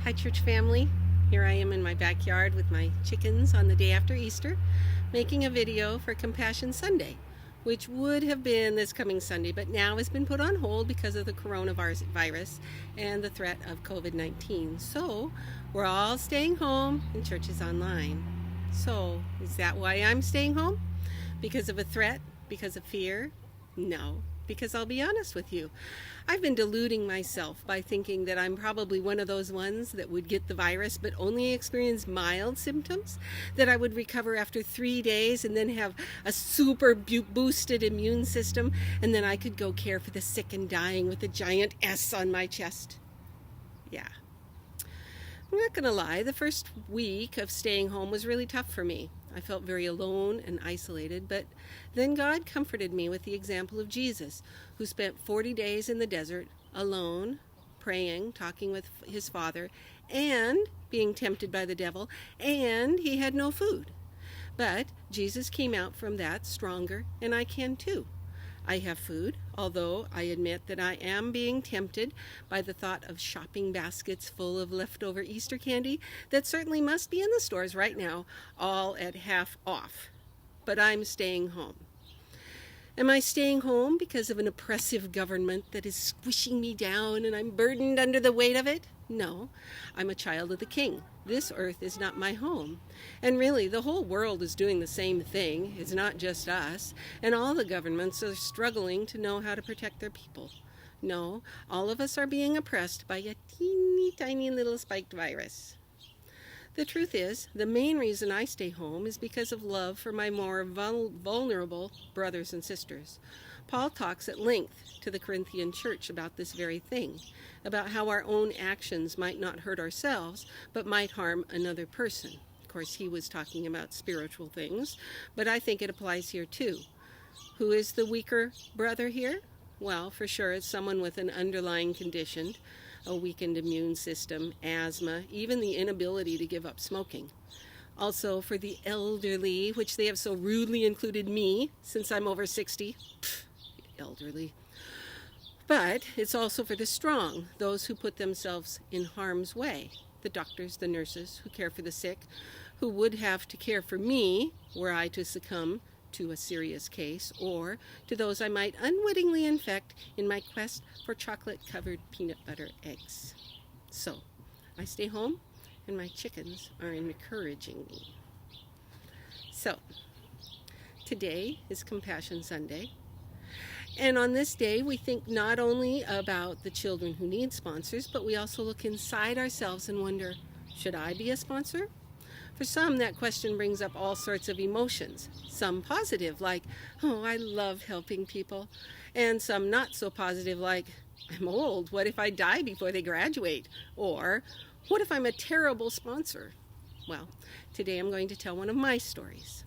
Hi, church family. Here I am in my backyard with my chickens on the day after Easter, making a video for Compassion Sunday, which would have been this coming Sunday, but now has been put on hold because of the coronavirus and the threat of COVID-19. So we're all staying home and church is online. So is that why I'm staying home? Because of a threat? Because of fear? No. Because I'll be honest with you, I've been deluding myself by thinking that I'm probably one of those ones that would get the virus but only experience mild symptoms, that I would recover after 3 days and then have a super boosted immune system, and then I could go care for the sick and dying with a giant S on my chest. Yeah. I'm not going to lie, the first week of staying home was really tough for me. I felt very alone and isolated, but then God comforted me with the example of Jesus, who spent 40 days in the desert, alone, praying, talking with his Father, and being tempted by the devil, and he had no food. But Jesus came out from that stronger, and I can too. I have food, although I admit that I am being tempted by the thought of shopping baskets full of leftover Easter candy that certainly must be in the stores right now, all at half off. But I'm staying home. Am I staying home because of an oppressive government that is squishing me down and I'm burdened under the weight of it? No, I'm a child of the King. This earth is not my home. And really, the whole world is doing the same thing. It's not just us. And all the governments are struggling to know how to protect their people. No, all of us are being oppressed by a teeny tiny little spiked virus. The truth is, the main reason I stay home is because of love for my more vulnerable brothers and sisters. Paul talks at length to the Corinthian church about this very thing, about how our own actions might not hurt ourselves, but might harm another person. Of course, he was talking about spiritual things, but I think it applies here too. Who is the weaker brother here? Well, for sure, it's someone with an underlying condition, a weakened immune system, asthma, even the inability to give up smoking. Also, for the elderly, which they have so rudely included me, since I'm over 60. Elderly. But it's also for the strong, those who put themselves in harm's way, the doctors, the nurses who care for the sick, who would have to care for me were I to succumb to a serious case, or to those I might unwittingly infect in my quest for chocolate-covered peanut butter eggs. So, I stay home, and my chickens are encouraging me. So, today is Compassion Sunday. And on this day, we think not only about the children who need sponsors, but we also look inside ourselves and wonder, should I be a sponsor? For some, that question brings up all sorts of emotions. Some positive, like, oh, I love helping people. And some not so positive, like, I'm old. What if I die before they graduate? Or, what if I'm a terrible sponsor? Well, today I'm going to tell one of my stories.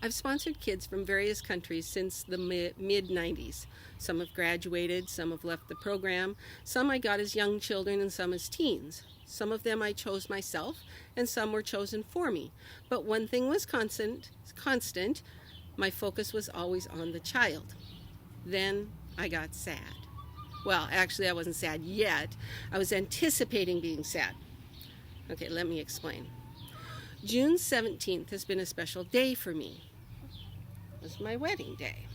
I've sponsored kids from various countries since the mid-90s. Some have graduated, some have left the program, some I got as young children and some as teens. Some of them I chose myself, and some were chosen for me. But one thing was constant. My focus was always on the child. Then I got sad. Well, actually, I wasn't sad yet. I was anticipating being sad. Okay, let me explain. June 17th has been a special day for me. It was my wedding day.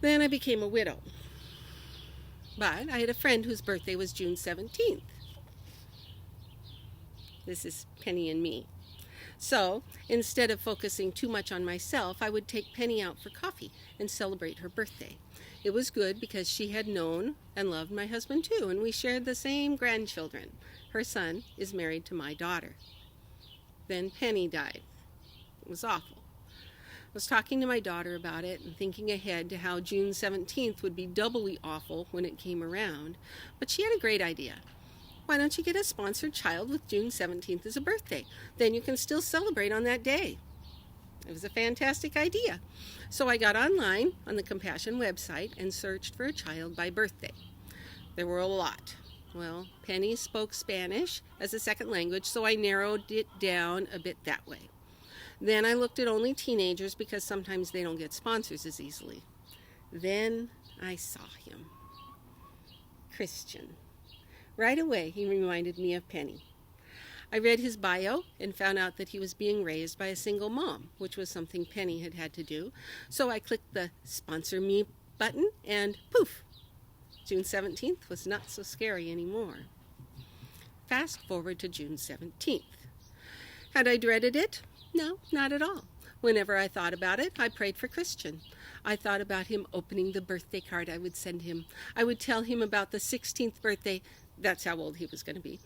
Then I became a widow. But I had a friend whose birthday was June 17th. This is Penny and me. So, instead of focusing too much on myself, I would take Penny out for coffee and celebrate her birthday. It was good because she had known and loved my husband too, and we shared the same grandchildren. Her son is married to my daughter. Then Penny died. It was awful. I was talking to my daughter about it and thinking ahead to how June 17th would be doubly awful when it came around, but she had a great idea. Why don't you get a sponsored child with June 17th as a birthday? Then you can still celebrate on that day. It was a fantastic idea. So I got online on the Compassion website and searched for a child by birthday. There were a lot. Well, Penny spoke Spanish as a second language, so I narrowed it down a bit that way. Then I looked at only teenagers because sometimes they don't get sponsors as easily. Then I saw him. Christian. Right away, he reminded me of Penny. I read his bio and found out that he was being raised by a single mom, which was something Penny had had to do. So I clicked the Sponsor Me button and poof, June 17th was not so scary anymore. Fast forward to June 17th. Had I dreaded it? No, not at all. Whenever I thought about it, I prayed for Christian. I thought about him opening the birthday card I would send him. I would tell him about the 16th birthday, that's how old he was going to be,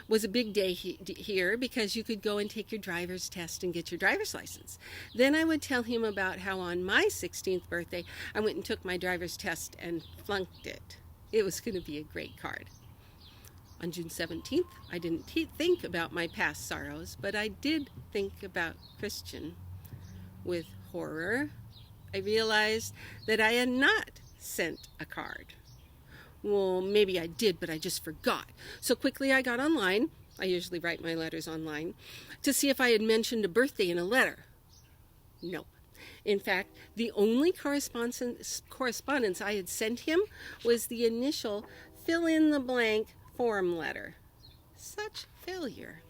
was a big day here because you could go and take your driver's test and get your driver's license. Then I would tell him about how on my 16th birthday, I went and took my driver's test and flunked it. It was going to be a great card. On June 17th, I didn't think about my past sorrows, but I did think about Christian. With horror, I realized that I had not sent a card. Well, maybe I did, but I just forgot. So quickly I got online, I usually write my letters online, to see if I had mentioned a birthday in a letter. Nope. In fact, the only correspondence I had sent him was the initial fill-in-the-blank form letter. Such failure.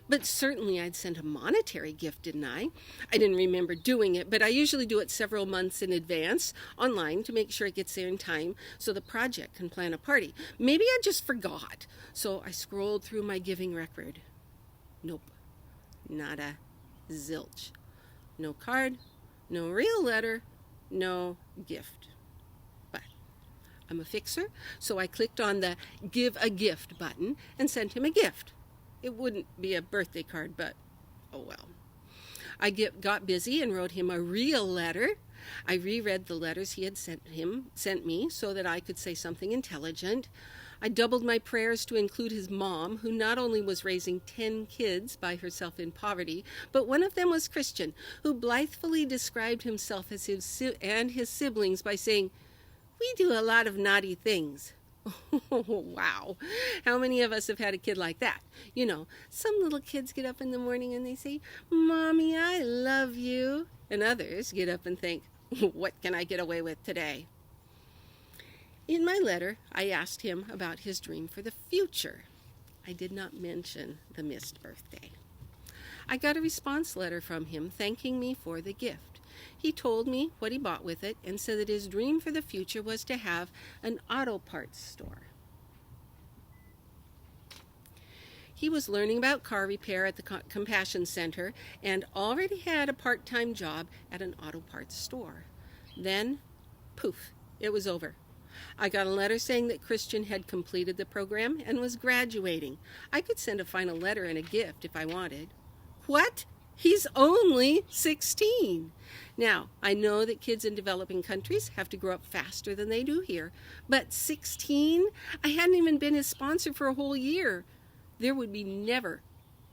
But certainly I'd sent a monetary gift, didn't I? I didn't remember doing it, but I usually do it several months in advance online to make sure it gets there in time so the project can plan a party. Maybe I just forgot. So I scrolled through my giving record. Nope. Nada. Zilch. No card, no real letter, no gift. But I'm a fixer, so I clicked on the Give a Gift button and sent him a gift. It wouldn't be a birthday card, but oh well. I got busy and wrote him a real letter. I reread the letters he had sent me so that I could say something intelligent. I doubled my prayers to include his mom, who not only was raising 10 kids by herself in poverty, but one of them was Christian, who blithely described himself as and his siblings by saying, "We do a lot of naughty things." Oh, wow. How many of us have had a kid like that? You know, some little kids get up in the morning and they say, "Mommy, I love you." And others get up and think, "What can I get away with today?" In my letter, I asked him about his dream for the future. I did not mention the missed birthday. I got a response letter from him thanking me for the gift. He told me what he bought with it and said that his dream for the future was to have an auto parts store. He was learning about car repair at the Compassion Center and already had a part-time job at an auto parts store. Then, poof, it was over. I got a letter saying that Christian had completed the program and was graduating. I could send a final letter and a gift if I wanted. What? He's only 16. Now, I know that kids in developing countries have to grow up faster than they do here, but 16? I hadn't even been his sponsor for a whole year. There would be never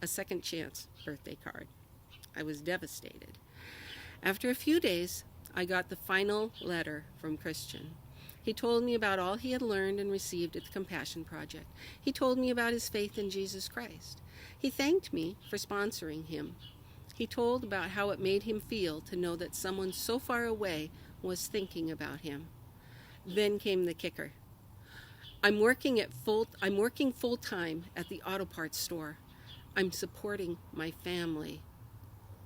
a second chance birthday card. I was devastated. After a few days, I got the final letter from Christian. He told me about all he had learned and received at the Compassion Project. He told me about his faith in Jesus Christ. He thanked me for sponsoring him. He told about how it made him feel to know that someone so far away was thinking about him. Then came the kicker. I'm working full-time at the auto parts store. I'm supporting my family.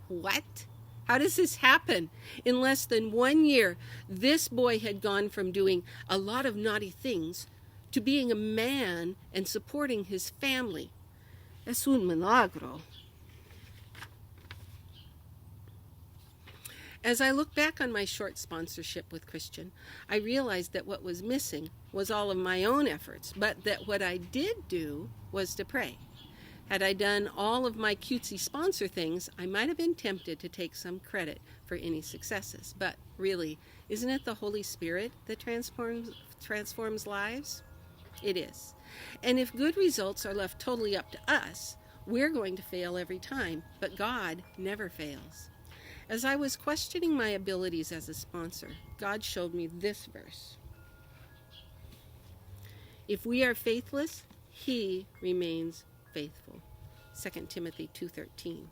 What? How does this happen? In less than 1 year, this boy had gone from doing a lot of naughty things to being a man and supporting his family. Es un milagro. As I look back on my short sponsorship with Christian, I realized that what was missing was all of my own efforts, but that what I did do was to pray. Had I done all of my cutesy sponsor things, I might have been tempted to take some credit for any successes. But really, isn't it the Holy Spirit that transforms lives? It is. And if good results are left totally up to us, we're going to fail every time, but God never fails. As I was questioning my abilities as a sponsor, God showed me this verse. If we are faithless, He remains faithful. 2 Timothy 2:13.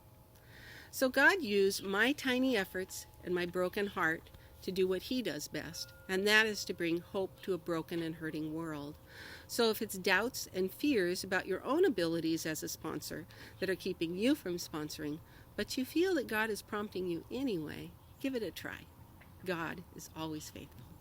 So God used my tiny efforts and my broken heart to do what he does best, and that is to bring hope to a broken and hurting world. So if it's doubts and fears about your own abilities as a sponsor that are keeping you from sponsoring, but you feel that God is prompting you anyway, give it a try. God is always faithful.